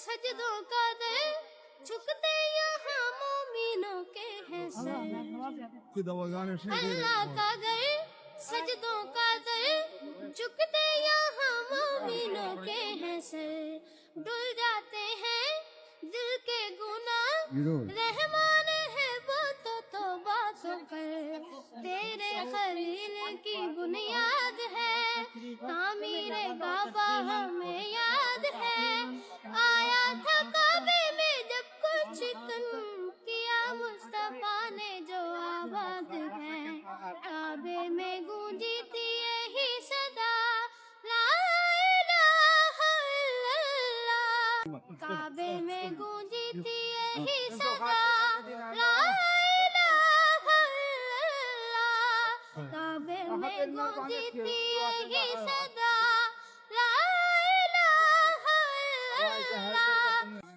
सजदों का दर झुकते यहाँ मोमिनों के हैं सर। अल्लाह का घर सजदों का दर झुकते यहाँ मोमिनों के हैं सर। डुल जाते हैं दिल के गुनाह रहमान है वो तो तौबा तो कर। तेरे खलील की बुनियाद है तामीरे काबा हमें याद है। आया था काबे में जब कुछ कन किया मुस्तफा ने जो आबाद है। काबे में गूंजी थी यही सदा ला इलाहा इल्लल्लाह। काबे में गूंजी थी यही सदा ला इलाहा इल्लल्लाह। काबे में गूंजी थी यही सदा ला इलाहा इल्लल्लाह।